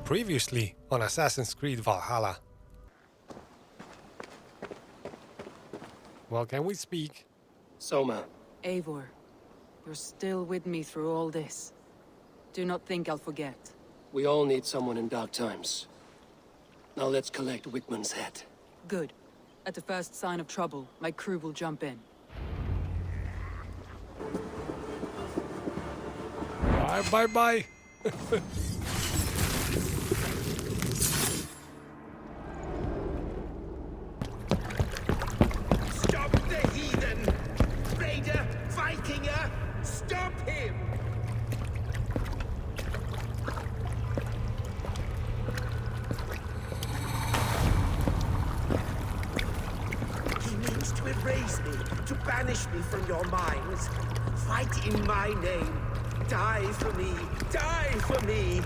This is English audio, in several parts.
Previously on Assassin's Creed Valhalla. Well, can we speak? Soma. Eivor, you're still with me through all this. Do not think I'll forget. We all need someone in dark times. Now let's collect Wickman's head. Good. At the first sign of trouble, my crew will jump in. Bye. Stop the heathen! Raider! Vikinger! Stop him! He means to erase me, to banish me from your minds. Fight in my name. Die for me! Die for me!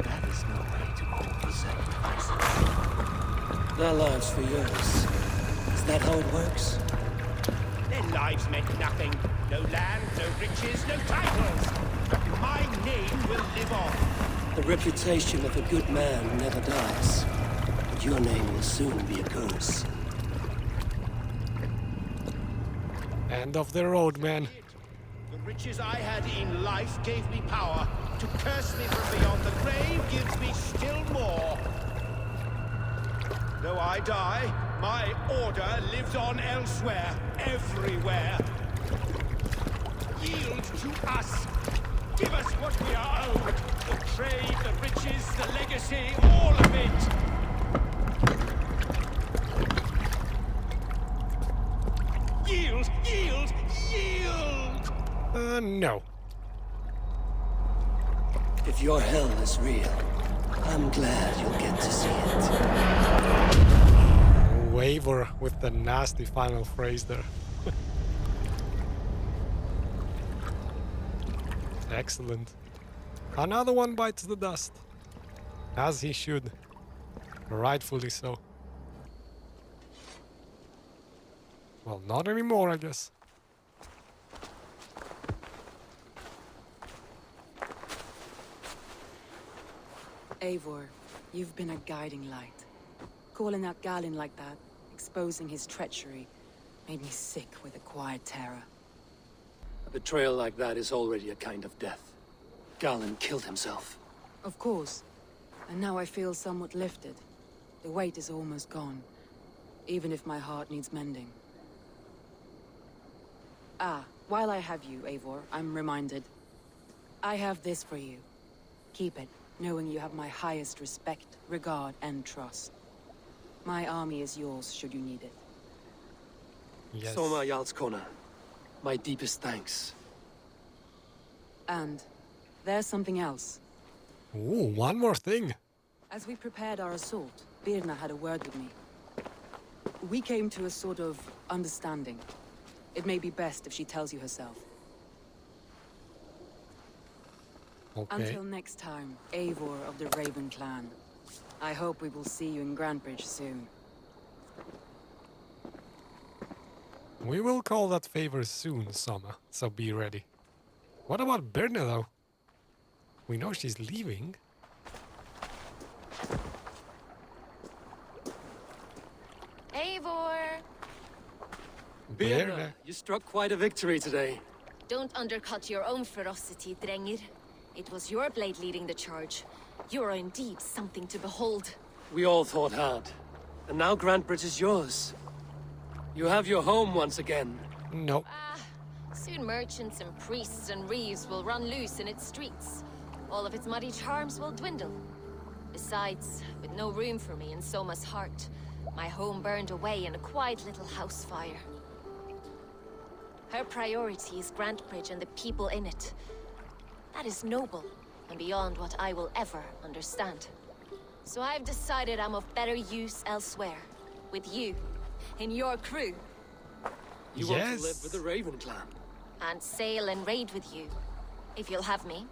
That is no way to call for sacrifices. Their lives for yours. Is that how it works? Their lives meant nothing. No land, no riches, no titles. But my name will live on. The reputation of a good man never dies. But your name will soon be a curse. End of the road, man. The riches I had in life gave me power. To curse me from beyond the grave gives me still more. Though I die, my order lives on elsewhere, everywhere. Yield to us. Give us what we are owed. The trade, the riches, the legacy, all of it. Yield, yield, yield! No. If your hell is real, I'm glad you'll get to see it. Eivor with the nasty final phrase there. Excellent. Another one bites the dust. As he should. Rightfully so. Well, not anymore, I guess. Eivor, you've been a guiding light. Calling out Galin like that, exposing his treachery, made me sick with a quiet terror. A betrayal like that is already a kind of death. Galin killed himself. Of course. And now I feel somewhat lifted. The weight is almost gone, even if my heart needs mending. Ah, while I have you, Eivor, I'm reminded. I have this for you. Keep it, knowing you have my highest respect, regard, and trust. My army is yours, should you need it. Yes. Soma Jarlskona, my deepest thanks. And there's something else. Ooh, one more thing. As we prepared our assault, Birna had a word with me. We came to a sort of understanding. It may be best if she tells you herself. Okay. Until next time, Eivor of the Raven clan. I hope we will see you in Grantebridge soon. We will call that favor soon, Soma, so be ready. What about Birna, though? We know she's leaving. Eivor! Birna. You struck quite a victory today. Don't undercut your own ferocity, Drengir. It was your blade leading the charge. You are indeed something to behold. We all fought hard. And now Grantebridge is yours. You have your home once again. No. Soon merchants and priests and reeves will run loose in its streets. All of its muddy charms will dwindle. Besides, with no room for me in Soma's heart, my home burned away in a quiet little house fire. Her priority is Grantebridge and the people in it. That is noble, and beyond what I will ever understand. So I've decided I'm of better use elsewhere. With you, in your crew. You want to live with the Raven clan. And sail and raid with you, if you'll have me.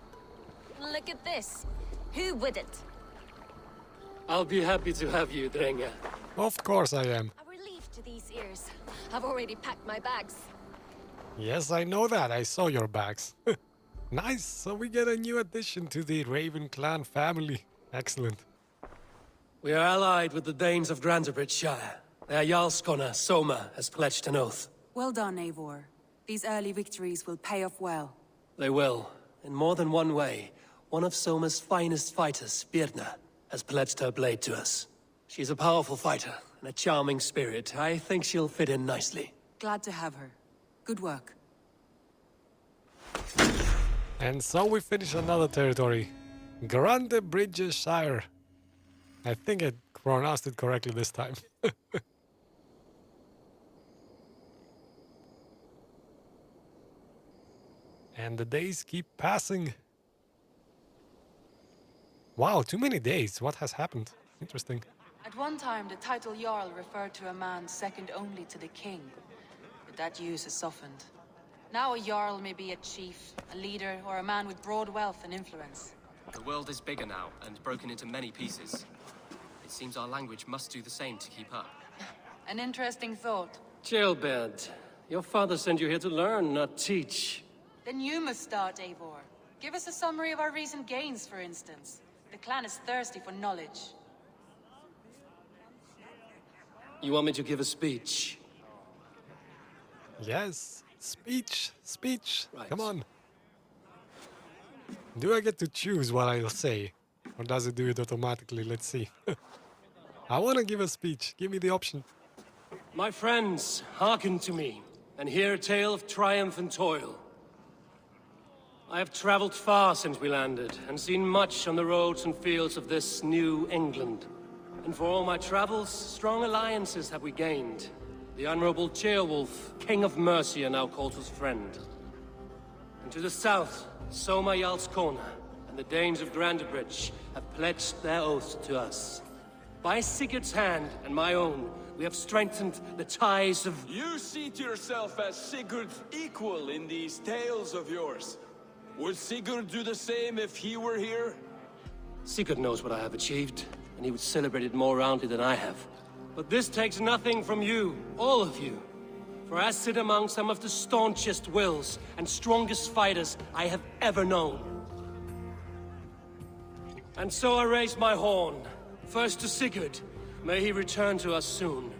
Look at this. Who wouldn't? I'll be happy to have you, Drenge. Of course I am. A relief to these ears. I've already packed my bags. Yes, I know that. I saw your bags. Nice. So we get a new addition to the Raven clan family. Excellent. We are allied with the Danes of Grantebridgeshire. Their Jarlskona, Soma, has pledged an oath. Well done, Eivor. These early victories will pay off well. They will. In more than one way, one of Soma's finest fighters, Birna, has pledged her blade to us. She's a powerful fighter and a charming spirit. I think she'll fit in nicely. Glad to have her. Good work. And so we finish another territory. Grantebridgeshire. I think I pronounced it correctly this time. And the days keep passing. Wow, too many days. What has happened? Interesting. At one time, the title Jarl referred to a man second only to the king. But that use has softened. Now a Jarl may be a chief, a leader, or a man with broad wealth and influence. The world is bigger now, and broken into many pieces. It seems our language must do the same to keep up. An interesting thought. Chilbed, your father sent you here to learn, not teach. Then you must start, Eivor. Give us a summary of our recent gains, for instance. The clan is thirsty for knowledge. You want me to give a speech? Yes. Speech. Speech. Right. Come on. Do I get to choose what I'll say? Or does it do it automatically? Let's see. I want to give a speech. Give me the option. My friends, hearken to me, and hear a tale of triumph and toil. I have traveled far since we landed, and seen much on the roads and fields of this new England. And for all my travels, strong alliances have we gained. The Honorable Ceolwulf, King of Mercia, now calls us friend. And to the south, Soma Jarlskona and the Danes of Grantebridge have pledged their oath to us. By Sigurd's hand and my own, we have strengthened the ties of... You see to yourself as Sigurd's equal in these tales of yours. Would Sigurd do the same if he were here? Sigurd knows what I have achieved, and he would celebrate it more roundly than I have. But this takes nothing from you, all of you. For I sit among some of the staunchest wills and strongest fighters I have ever known. And so I raise my horn, first to Sigurd, may he return to us soon,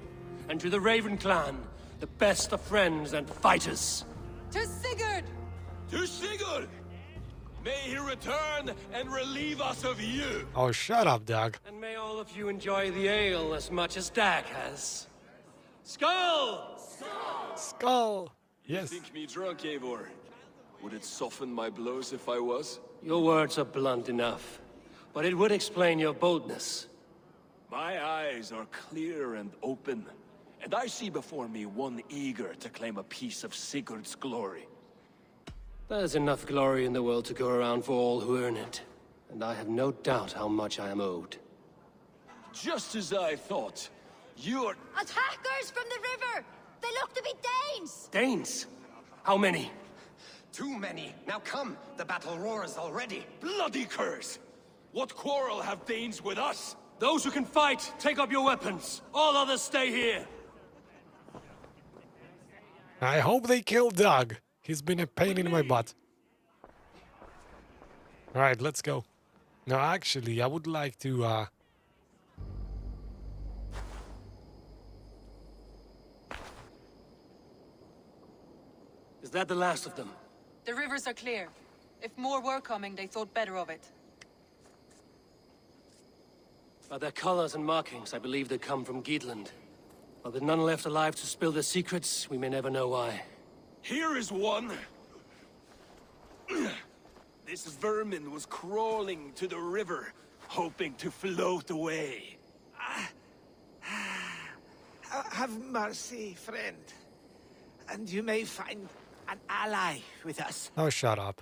and to the Raven clan, the best of friends and fighters. To Sigurd! To Sigurd! May he return and relieve us of you! Oh, shut up, Doug. And may all of you enjoy the ale as much as Dag has. Skull! Skull! Yes. Think me drunk, Eivor? Would it soften my blows if I was? Your words are blunt enough, but it would explain your boldness. My eyes are clear and open, and I see before me one eager to claim a piece of Sigurd's glory. There's enough glory in the world to go around for all who earn it, and I have no doubt how much I am owed. Just as I thought. You're... Attackers from the river! They look to be Danes! Danes? How many? Too many. Now come, the battle roars already. bloody curse! What quarrel have Danes with us? Those who can fight, take up your weapons. All others stay here. I hope they kill Doug. He's been a pain in my butt. Alright, let's go. No, actually, I would like to, Is that the last of them? The rivers are clear. If more were coming, they thought better of it. By their colors and markings, I believe they come from Geatland. But with none left alive to spill their secrets, we may never know why. Here is one. This vermin was crawling to the river, hoping to float away. Have mercy, friend. And you may find an ally with us. oh, shut up.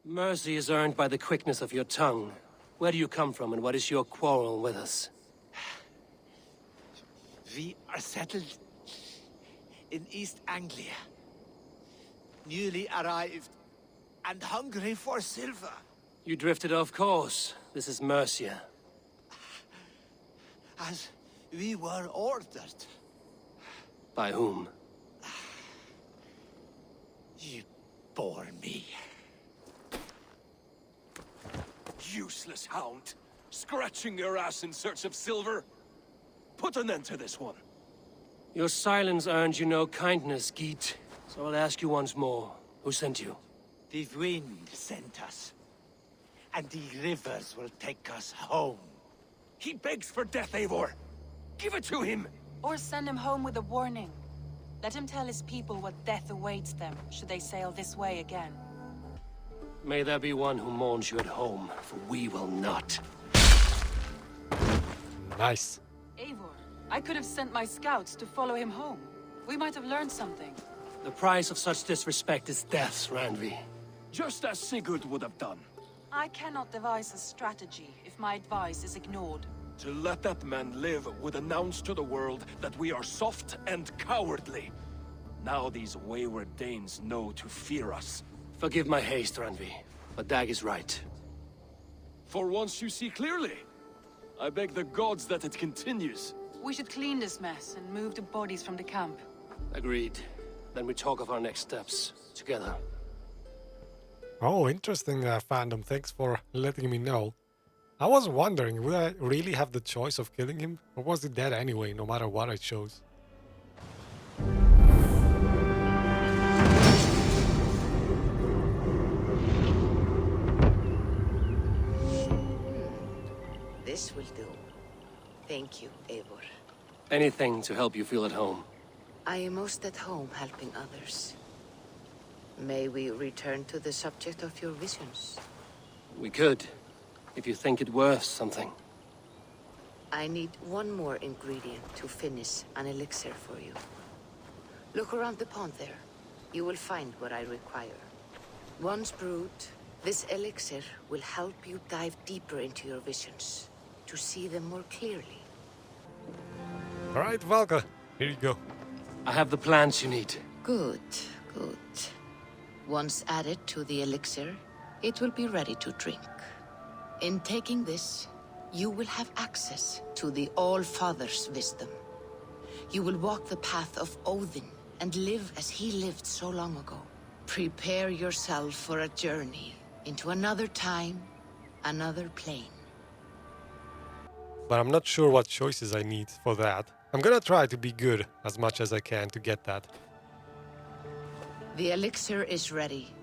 Mercy is earned by the quickness of your tongue. Where do you come from, and what is your quarrel with us? We are settled in East Anglia. Newly arrived and hungry for silver. You drifted off course. This is Mercia. As we were ordered. By whom? You bore me. Useless hound. Scratching your ass in search of silver? Put an end to this one. Your silence earned you no kindness, Geet. So I'll ask you once more. Who sent you? The wind sent us. And the rivers will take us home. He begs for death, Eivor. Give it to him! Or send him home with a warning. Let him tell his people what death awaits them, should they sail this way again. May there be one who mourns you at home, for we will not. Nice. Eivor, I could have sent my scouts to follow him home. We might have learned something. The price of such disrespect is death, Randvi. Just as Sigurd would have done. I cannot devise a strategy if my advice is ignored. To let that man live would announce to the world that we are soft and cowardly. Now these wayward Danes know to fear us. Forgive my haste, Randvi, but Dag is right. For once you see clearly. I beg the gods that it continues. We should clean this mess and move the bodies from the camp. Agreed. Then we talk of our next steps, together. Oh, interesting, fandom. Thanks for letting me know. I was wondering, would I really have the choice of killing him? Or was he dead anyway, no matter what I chose? This will do. Thank you, Eivor. Anything to help you feel at home. I am most at home helping others. May we return to the subject of your visions? We could, if you think it worth something. I need one more ingredient to finish an elixir for you. Look around the pond there. You will find what I require. Once brewed, this elixir will help you dive deeper into your visions, to see them more clearly. Alright, Valka, here you go. I have the plants you need. Good, good. Once added to the elixir, it will be ready to drink. In taking this, you will have access to the All-Father's wisdom. You will walk the path of Odin and live as he lived so long ago. Prepare yourself for a journey into another time, another plane. But I'm not sure what choices I need for that. I'm gonna try to be good as much as I can to get that. The elixir is ready.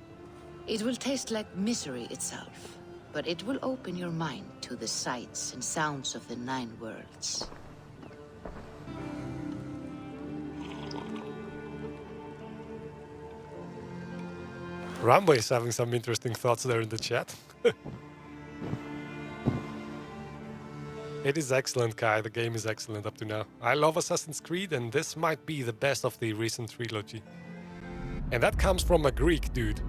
It will taste like misery itself, but it will open your mind to the sights and sounds of the 9 worlds. Rambo is having some interesting thoughts there in the chat. It is excellent, Kai. The game is excellent up to now. I love Assassin's Creed, and this might be the best of the recent trilogy. And that comes from a Greek dude,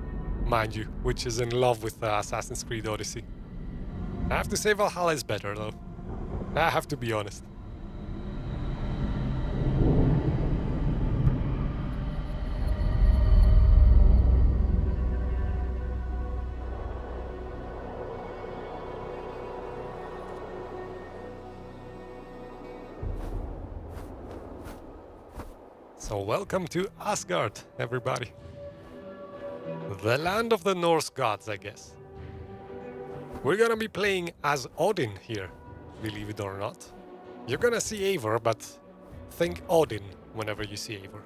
mind you, which is in love with Assassin's Creed Odyssey. I have to say Valhalla is better, though. I have to be honest. So welcome to Asgard, everybody. The land of the Norse gods, I guess. We're gonna be playing as Odin here, believe it or not. You're gonna see Eivor, but think Odin whenever you see Eivor.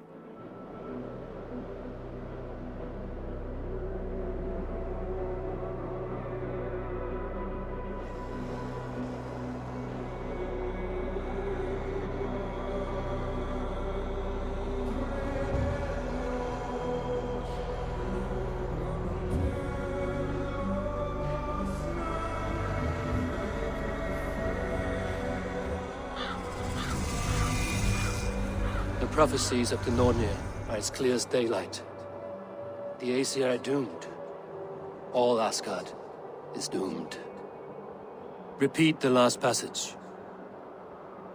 The prophecies of the Nornir are as clear as daylight. The Aesir are doomed. All Asgard is doomed. Repeat the last passage.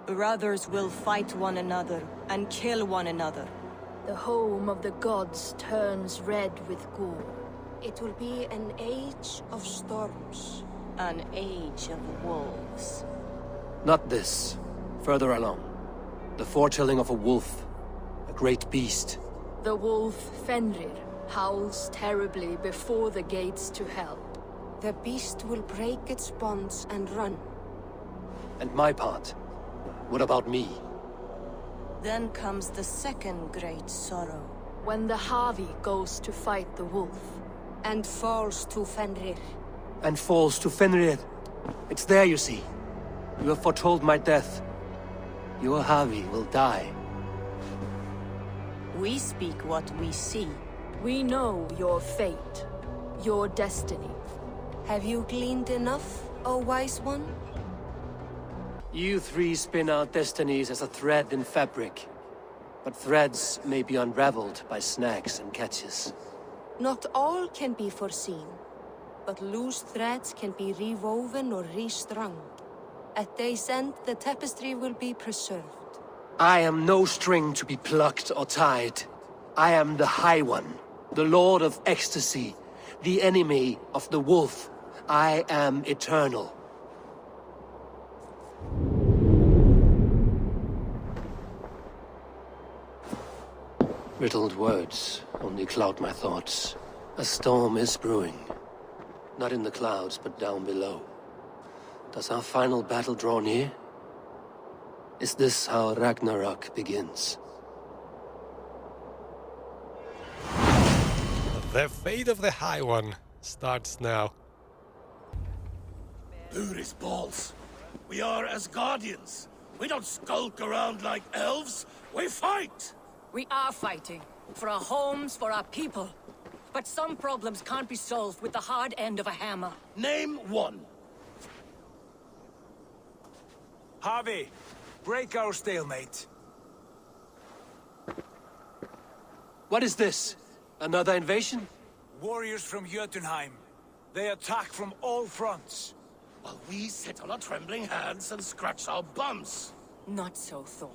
Brothers will fight one another and kill one another. The home of the gods turns red with gore. It will be an age of storms. An age of wolves. Not this. Further along. The foretelling of a wolf. A great beast. The wolf Fenrir howls terribly before the gates to hell. The beast will break its bonds and run. And my part? What about me? Then comes the second great sorrow. When the Havi goes to fight the wolf. And falls to Fenrir. And falls to Fenrir. It's there, you see. You have foretold my death. Your Havi will die. We speak what we see. We know your fate, your destiny. Have you gleaned enough, O wise one? You three spin out destinies as a thread in fabric. But threads may be unraveled by snags and catches. Not all can be foreseen, but loose threads can be rewoven or restrung. At day's end, the tapestry will be preserved. I am no string to be plucked or tied. I am the High One, the Lord of Ecstasy, the enemy of the wolf. I am eternal. Riddled words only cloud my thoughts. A storm is brewing. Not in the clouds, but down below. Does our final battle draw near? Is this how Ragnarok begins? The fate of the High One starts now. Buris balls. We are Asgardians. We don't skulk around like elves. We fight! We are fighting. For our homes, for our people. But some problems can't be solved with the hard end of a hammer. Name one. Havi, break our stalemate. What is this? Another invasion? Warriors from Jotunheim. They attack from all fronts. While we sit on our trembling hands and scratch our bums. Not so, Thor.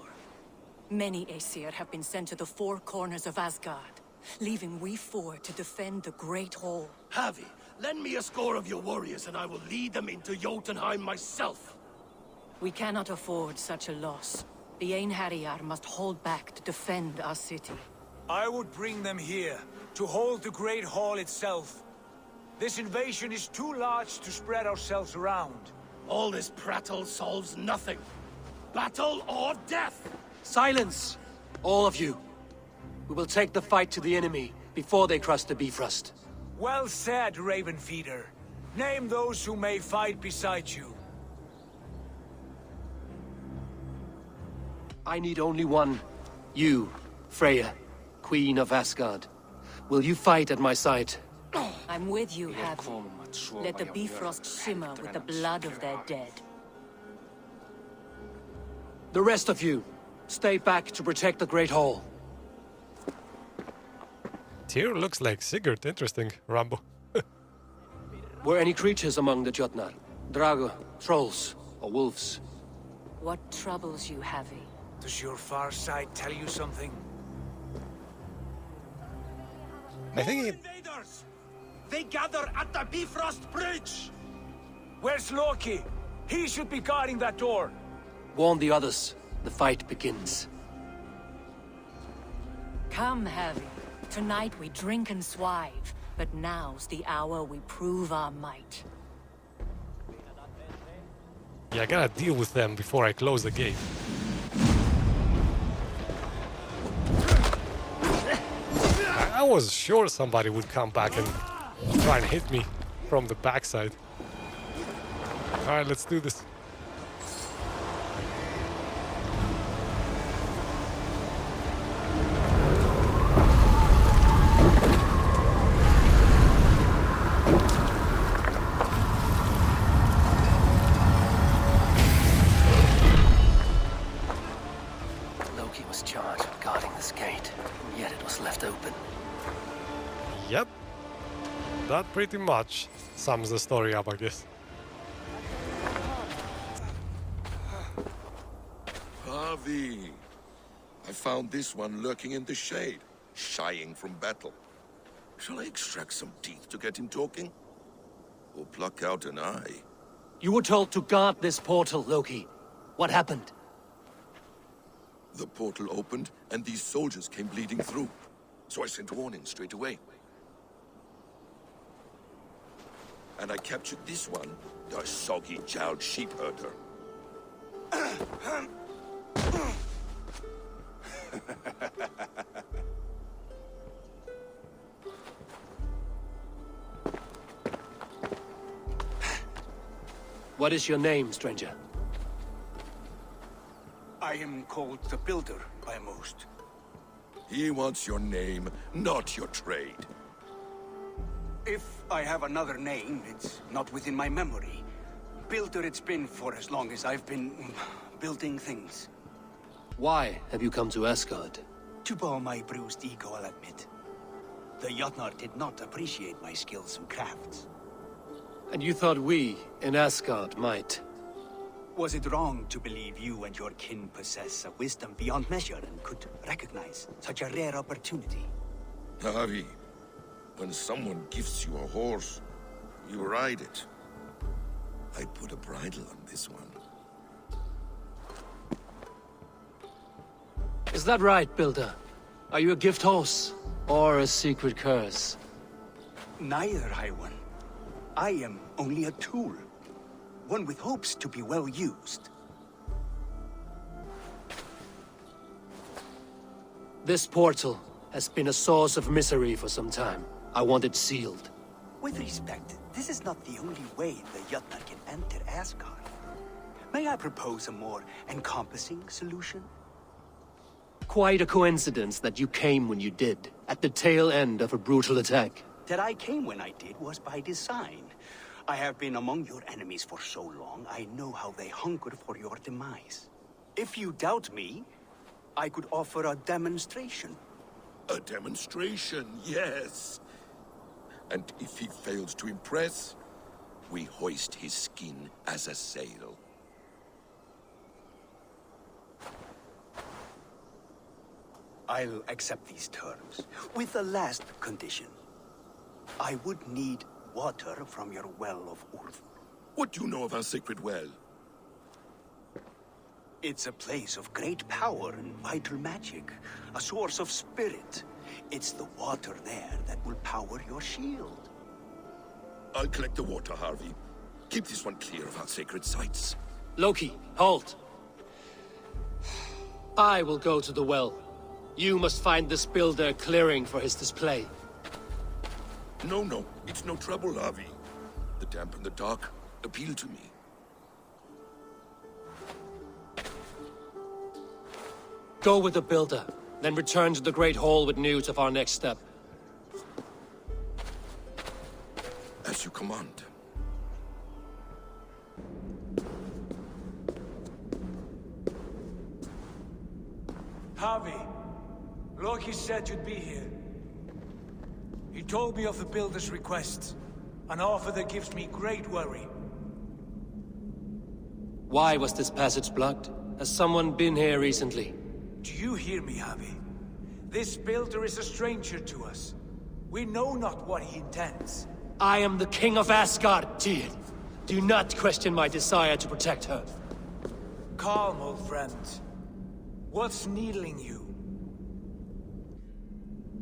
Many Aesir have been sent to the four corners of Asgard, leaving we four to defend the Great Hall. Havi, lend me a score of your warriors and I will lead them into Jotunheim myself. We cannot afford such a loss. The Einherjar must hold back to defend our city. I would bring them here, to hold the Great Hall itself. This invasion is too large to spread ourselves around. All this prattle solves nothing. Battle or death! Silence! All of you. We will take the fight to the enemy before they cross the Bifrost. Well said, Ravenfeeder. Name those who may fight beside you. I need only one. You, Freya, Queen of Asgard. Will you fight at my side? I'm with you, Havi. Let the Bifrost shimmer with the blood of their dead. The rest of you, stay back to protect the Great Hall. Tyr looks like Sigurd. Interesting, Rambo. Were any creatures among the Jotnar? Drago, trolls, or wolves? What troubles you, Havi? Does your far side tell you something? I think Invaders! They gather at the Bifrost Bridge! Where's Loki? He should be guarding that door. Warn the others. The fight begins. Come, Havi. Tonight we drink and swive, but now's the hour we prove our might. Yeah, I gotta deal with them before I close the gate. I was sure somebody would come back and try and hit me from the backside. Alright, let's do this. Loki was charged with guarding this gate, and yet it was left open. Yep. That pretty much sums the story up, I guess. Havi! I found this one lurking in the shade, shying from battle. Shall I extract some teeth to get him talking? Or pluck out an eye? You were told to guard this portal, Loki. What happened? The portal opened, and these soldiers came bleeding through. So I sent warning straight away. And I captured this one, the soggy-jowled sheep herder. What is your name, stranger? I am called the Builder by most. He wants your name, not your trade. If I have another name, it's not within my memory. Builder it's been for as long as I've been building things. Why have you come to Asgard? To bow my bruised ego, I'll admit. The Jotnar did not appreciate my skills and crafts. And you thought we, in Asgard, might? Was it wrong to believe you and your kin possess a wisdom beyond measure and could recognize such a rare opportunity? Harvey, when someone gives you a horse, you ride it. I put a bridle on this one. Is that right, Builder? Are you a gift horse, or a secret curse? Neither, High One. I am only a tool. One with hopes to be well used. This portal has been a source of misery for some time. I want it sealed. With respect, this is not the only way the Jotnar can enter Asgard. May I propose a more encompassing solution? Quite a coincidence that you came when you did, at the tail end of a brutal attack. That I came when I did was by design. I have been among your enemies for so long, I know how they hunger for your demise. If you doubt me, I could offer a demonstration. A demonstration, yes. And if he fails to impress, we hoist his skin as a sail. I'll accept these terms, with the last condition. I would need water from your well of Urth. What do you know of our sacred well? It's a place of great power and vital magic, a source of spirit. It's the water there that will power your shield. I'll collect the water, Harvey. Keep this one clear of our sacred sites. Loki, halt! I will go to the well. You must find this builder clearing for his display. No, it's no trouble, Harvey. The damp and the dark appeal to me. Go with the builder, then return to the Great Hall with news of our next step. As you command. Harvey, Loki said you'd be here. He told me of the Builder's request, an offer that gives me great worry. Why was this passage blocked? Has someone been here recently? Do you hear me, Harvey? This Builder is a stranger to us. We know not what he intends. I am the King of Asgard, Tyr. Do not question my desire to protect her. Calm, old friend. What's needling you?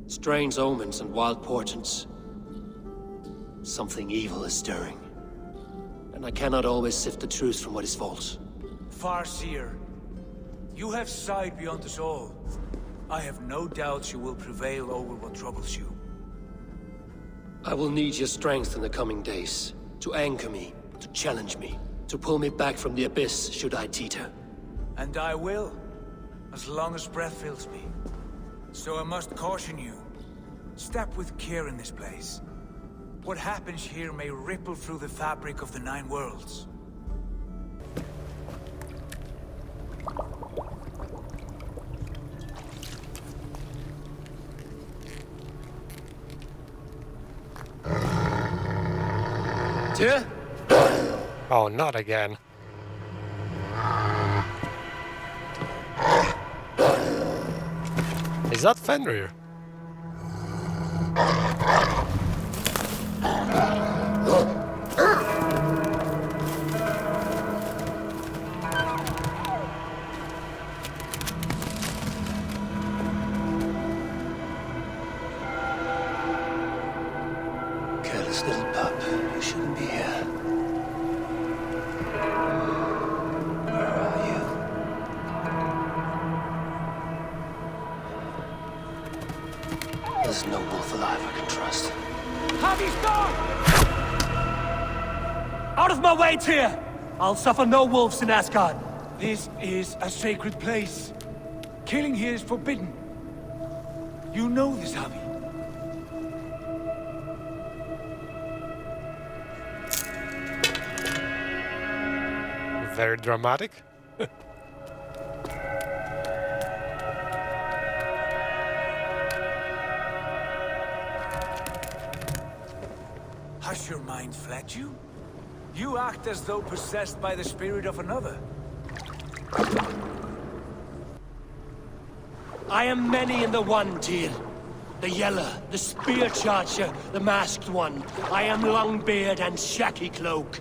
Strange omens and wild portents. Something evil is stirring. And I cannot always sift the truth from what is false. Farseer, you have sight beyond us all. I have no doubts you will prevail over what troubles you. I will need your strength in the coming days. To anchor me, to challenge me, to pull me back from the abyss should I teeter. And I will, as long as breath fills me. So I must caution you. Step with care in this place. What happens here may ripple through the fabric of the Nine Worlds. Tyr? Oh, not again. Is that Fenrir? Careless little pup, you shouldn't be here. Where are you? There's no wolf alive I can trust. Javi's gone! Out of my way, Tyr! I'll suffer no wolves in Asgard. This is a sacred place. Killing here is forbidden. You know this, Javi. Very dramatic. Has your mind fled you? You act as though possessed by the spirit of another. I am many in the one, Tyr. The Yeller, the Spear Charger, the Masked One. I am Longbeard and Shaky Cloak.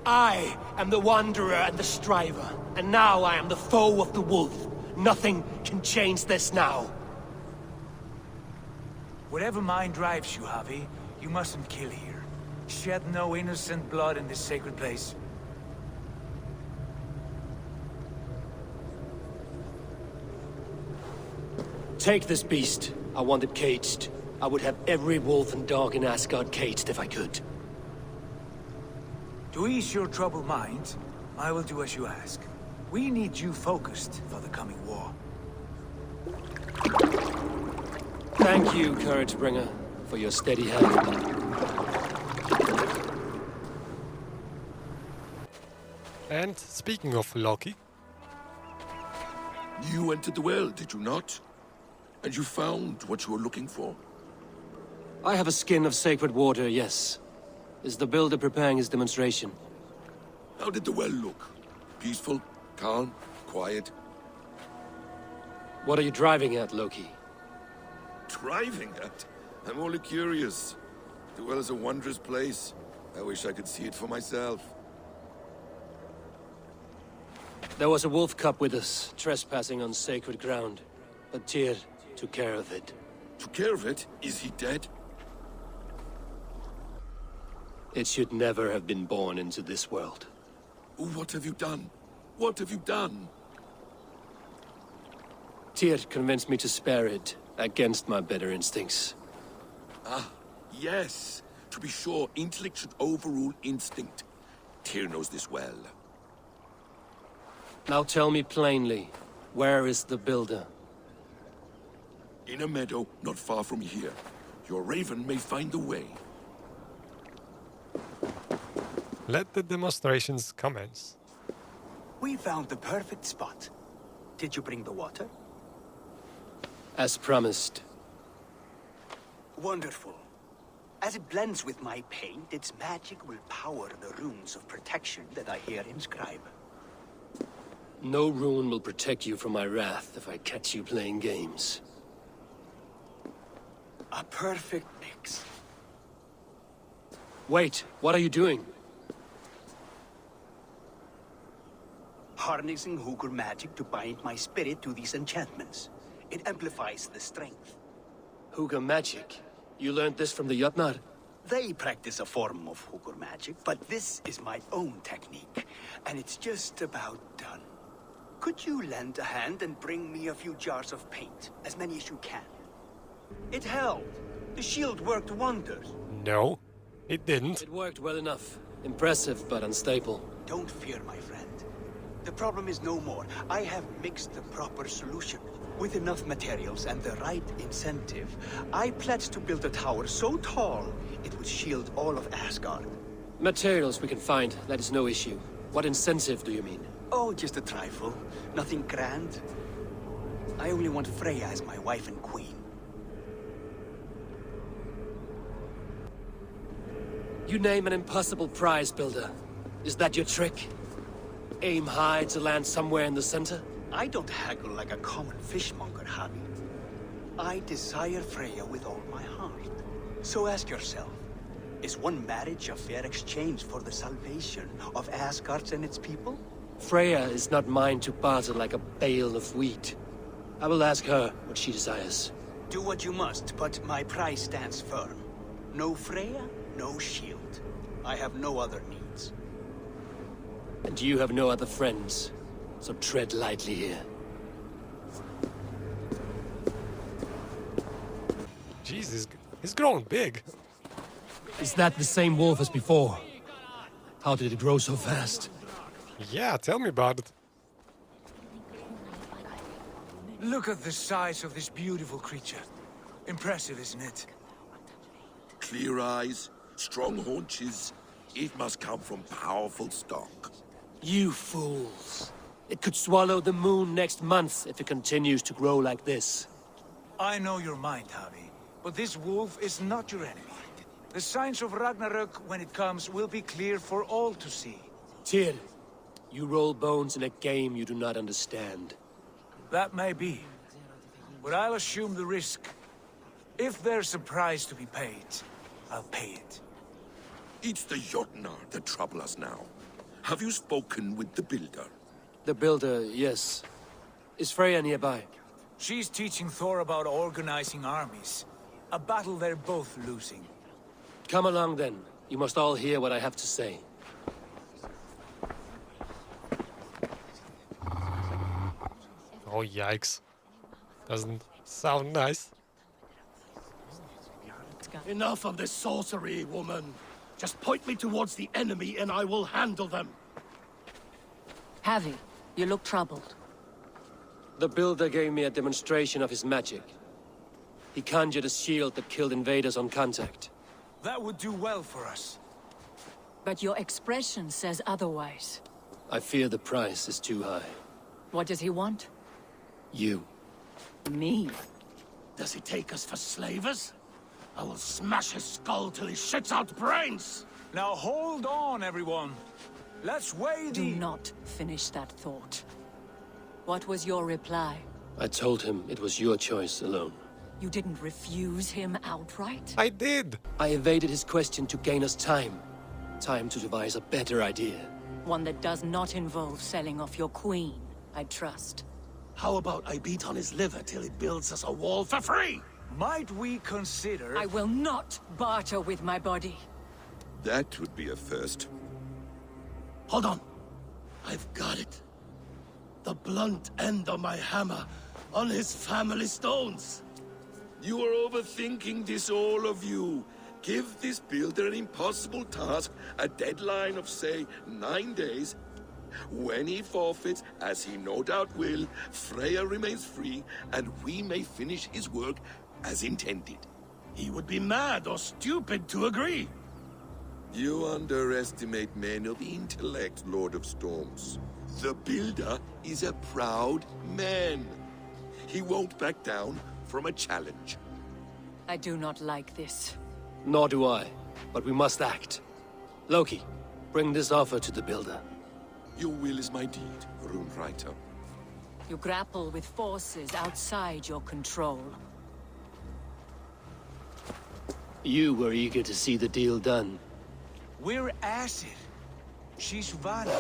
I am the Wanderer and the Striver. And now I am the foe of the Wolf. Nothing can change this now. Whatever mind drives you, Javi, you mustn't kill here. Shed no innocent blood in this sacred place. Take this beast. I want it caged. I would have every wolf and dog in Asgard caged if I could. To ease your troubled mind, I will do as you ask. We need you focused for the coming war. Thank you, Couragebringer, for your steady hand. And speaking of Loki, You entered the well, did you not? And you found what you were looking for? I have a skin of sacred water, yes. Is the builder preparing his demonstration? How did the well look? Peaceful? Calm? Quiet? What are you driving at, Loki? Driving at? I'm only curious. The well is a wondrous place. I wish I could see it for myself. There was a wolf cub with us, trespassing on sacred ground. But Tyr took care of it. Took care of it? Is he dead? It should never have been born into this world. What have you done? What have you done? Tyr convinced me to spare it, against my better instincts. Ah, yes. To be sure, intellect should overrule instinct. Tyr knows this well. Now tell me plainly, where is the builder? In a meadow not far from here. Your raven may find the way. let the demonstrations commence. We found the perfect spot. Did you bring the water? As promised. Wonderful. As it blends with my paint, its magic will power the runes of protection that I hear inscribe. No rune will protect you from my wrath if I catch you playing games. A perfect mix. Wait, what are you doing? Harnessing Hugr magic to bind my spirit to these enchantments. It amplifies the strength. Hugr magic? You learned this from the Jötnar? They practice a form of Hugr magic, but this is my own technique, and it's just about done. Could you lend a hand and bring me a few jars of paint? As many as you can. It held. The shield worked wonders. No, it didn't. It worked well enough. Impressive, but unstable. Don't fear, my friend. The problem is no more. I have mixed the proper solution. With enough materials and the right incentive, I pledge to build a tower so tall, it would shield all of Asgard. Materials we can find, that is no issue. What incentive do you mean? Oh, just a trifle. Nothing grand. I only want Freya as my wife and queen. You name an impossible prize, builder. Is that your trick? Aim high to land somewhere in the center? I don't haggle like a common fishmonger, Javi. I desire Freya with all my heart. So ask yourself, is one marriage a fair exchange for the salvation of Asgard and its people? Freya is not mine to barter like a bale of wheat. I will ask her what she desires. Do what you must, but my price stands firm. No Freya, no shield. I have no other needs. And you have no other friends, so tread lightly here. Jesus, he's grown big. Is that the same wolf as before? How did it grow so fast? Yeah, tell me about it. Look at the size of this beautiful creature. Impressive, isn't it? Clear eyes, strong haunches. It must come from powerful stock. You fools. It could swallow the moon next month if it continues to grow like this. I know your mind, Javi, but this wolf is not your enemy. The signs of Ragnarök, when it comes, will be clear for all to see. Tyr, you roll bones in a game you do not understand. That may be, but I'll assume the risk. If there's a price to be paid, I'll pay it. It's the Jotnar that trouble us now. Have you spoken with the Builder? The Builder, yes. Is Freya nearby? She's teaching Thor about organizing armies. A battle they're both losing. Come along then. You must all hear what I have to say. Oh, yikes. Doesn't sound nice. Enough of this sorcery, woman. Just point me towards the enemy and I will handle them. Javi, you look troubled. The Builder gave me a demonstration of his magic. He conjured a shield that killed invaders on contact. That would do well for us. But your expression says otherwise. I fear the price is too high. What does he want? You. Me? Does he take us for slavers? I will smash his skull till he shits out brains! Now hold on, everyone. Let's weigh the... Do not finish that thought. What was your reply? I told him it was your choice alone. You didn't refuse him outright? I did! I evaded his question to gain us time. Time to devise a better idea. One that does not involve selling off your queen, I trust. How about I beat on his liver till he builds us a wall for free? Might we consider... I will not barter with my body. That would be a first. Hold on. I've got it. The blunt end of my hammer on his family stones. You are overthinking this, all of you. Give this Builder an impossible task, a deadline of, say, 9 days. When he forfeits, as he no doubt will, Freya remains free, and we may finish his work as intended. He would be mad or stupid to agree. You underestimate men of intellect, Lord of Storms. The Builder is a proud man. He won't back down from a challenge. I do not like this. Nor do I, but we must act. Loki, bring this offer to the Builder. Your will is my deed, Rune Writer. You grapple with forces outside your control. You were eager to see the deal done. We're acid. She's Vala.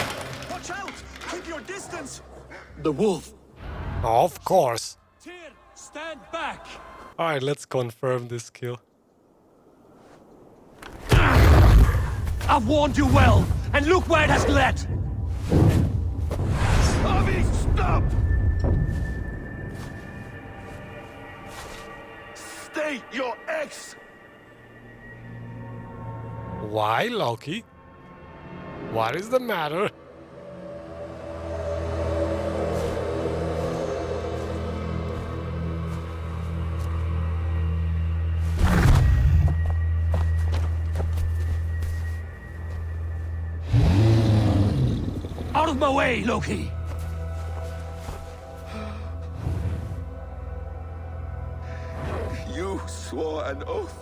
Watch out! Keep your distance! The wolf! Of course. Tyr, stand back! Alright, let's confirm this kill. I've warned you well, and look where it has led! Avi, stop! State your ex! Why, Loki? What is the matter? Out of my way, Loki! You swore an oath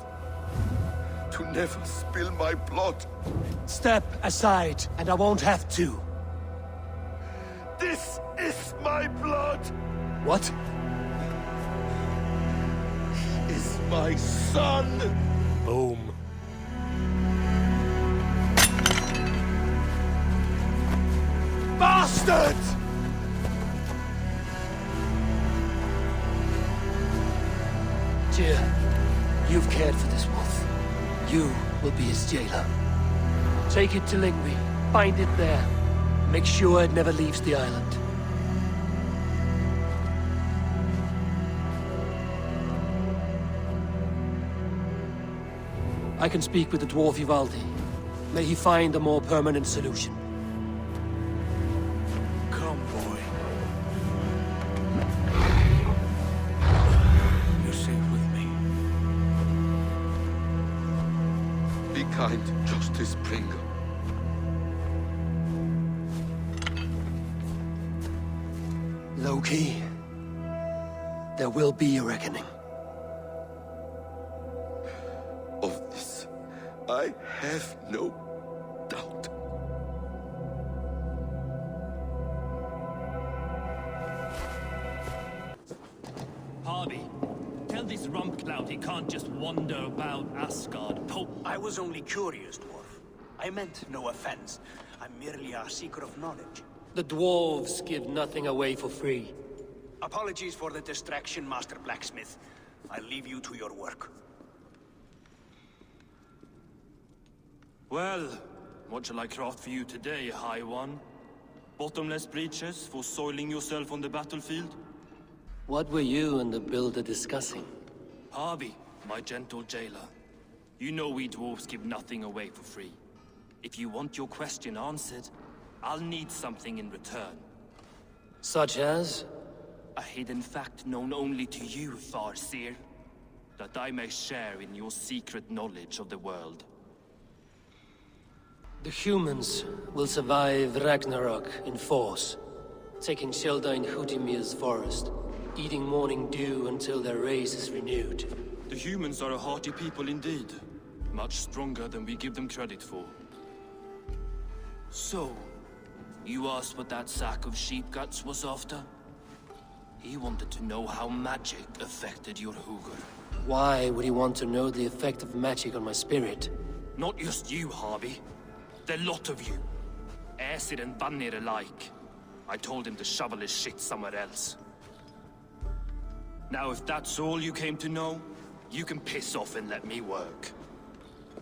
to never spill my blood. Step aside, and I won't have to. This is my blood! What? He is my son! Boom. Bastard! Tyr, you've cared for this wolf. You will be his jailer. Take it to Lingby, bind it there. Make sure it never leaves the island. I can speak with the dwarf Ivaldi. May he find a more permanent solution. Come, boy. You're safe with me. Be kind, Justice Pringle. Loki, there will be a reckoning. Of this, I have no doubt. Harvey, tell this rump cloud he can't just wander about Asgard. I was only curious, dwarf. I meant no offense. I'm merely a seeker of knowledge. The dwarves give nothing away for free. Apologies for the distraction, Master Blacksmith. I'll leave you to your work. Well, what shall I craft for you today, High One? Bottomless breeches for soiling yourself on the battlefield? What were you and the builder discussing? Harvey, my gentle jailer. You know we dwarves give nothing away for free. If you want your question answered, I'll need something in return. Such as? A hidden fact known only to you, Farseer. That I may share in your secret knowledge of the world. The humans will survive Ragnarok in force, taking shelter in Hutimir's forest, eating morning dew until their race is renewed. The humans are a hearty people indeed. Much stronger than we give them credit for. So, you asked what that sack of sheep guts was after? He wanted to know how magic affected your Hugr. Why would he want to know the effect of magic on my spirit? Not just you, Harvey. The lot of you. Aesir and Vanir alike. I told him to shovel his shit somewhere else. Now if that's all you came to know, you can piss off and let me work.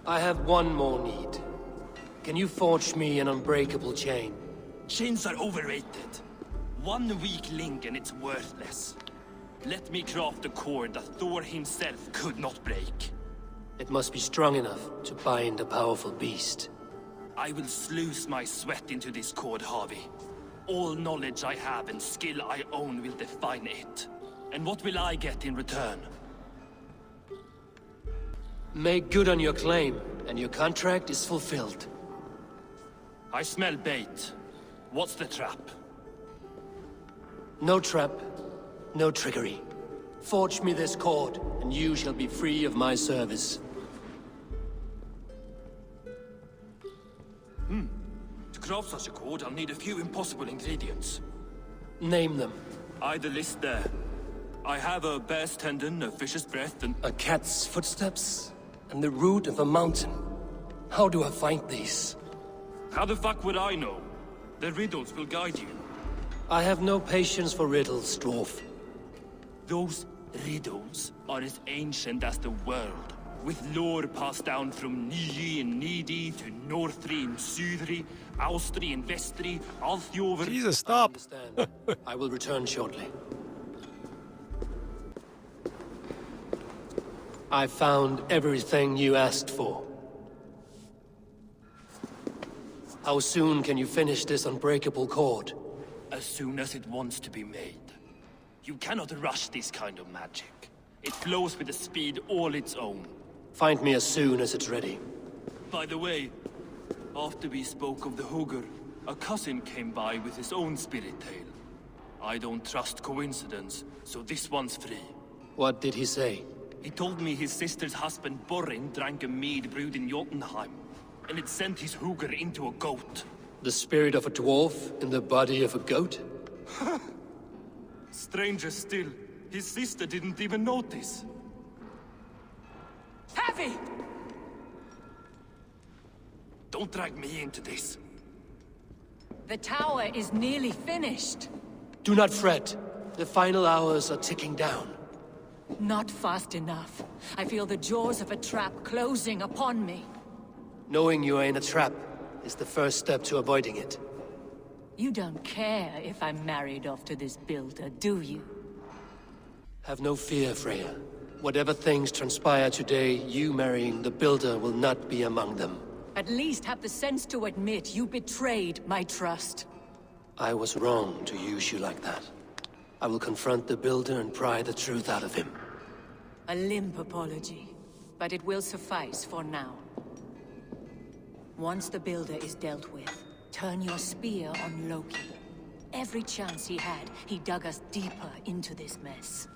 I have one more need. Can you forge me an unbreakable chain? Chains are overrated. One weak link and it's worthless. Let me craft a cord that Thor himself could not break. It must be strong enough to bind a powerful beast. I will sluice my sweat into this cord, Harvey. All knowledge I have and skill I own will define it. And what will I get in return? Make good on your claim, and your contract is fulfilled. I smell bait. What's the trap? No trap, no trickery. Forge me this cord, and you shall be free of my service. To craft such a cord, I'll need a few impossible ingredients. Name them. The list there. I have a bear's tendon, a fish's breath, and... A cat's footsteps, and the root of a mountain. How do I find these? How the fuck would I know? The riddles will guide you. I have no patience for riddles, dwarf. Those riddles are as ancient as the world, with lore passed down from Niji and Nidi to Northri and Sudri, Austri and Vestri, Althjover... Jesus, stop! I will return shortly. I found everything you asked for. How soon can you finish this unbreakable cord? As soon as it wants to be made. You cannot rush this kind of magic. It flows with a speed all its own. Find me as soon as it's ready. By the way, after we spoke of the Hugr, a cousin came by with his own spirit tale. I don't trust coincidence, so this one's free. What did he say? He told me his sister's husband Borin drank a mead brewed in Jotunheim, and it sent his Hugr into a goat. The spirit of a dwarf in the body of a goat? Stranger still, his sister didn't even notice. Heavy! Don't drag me into this. The tower is nearly finished. Do not fret. The final hours are ticking down. Not fast enough. I feel the jaws of a trap closing upon me. Knowing you are in a trap is the first step to avoiding it. You don't care if I'm married off to this builder, do you? Have no fear, Freya. Whatever things transpire today, you marrying the Builder will not be among them. At least have the sense to admit you betrayed my trust. I was wrong to use you like that. I will confront the Builder and pry the truth out of him. A limp apology, but it will suffice for now. Once the Builder is dealt with, turn your spear on Loki. Every chance he had, he dug us deeper into this mess.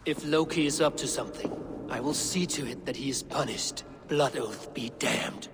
If Loki is up to something, I will see to it that he is punished. Blood Oath be damned.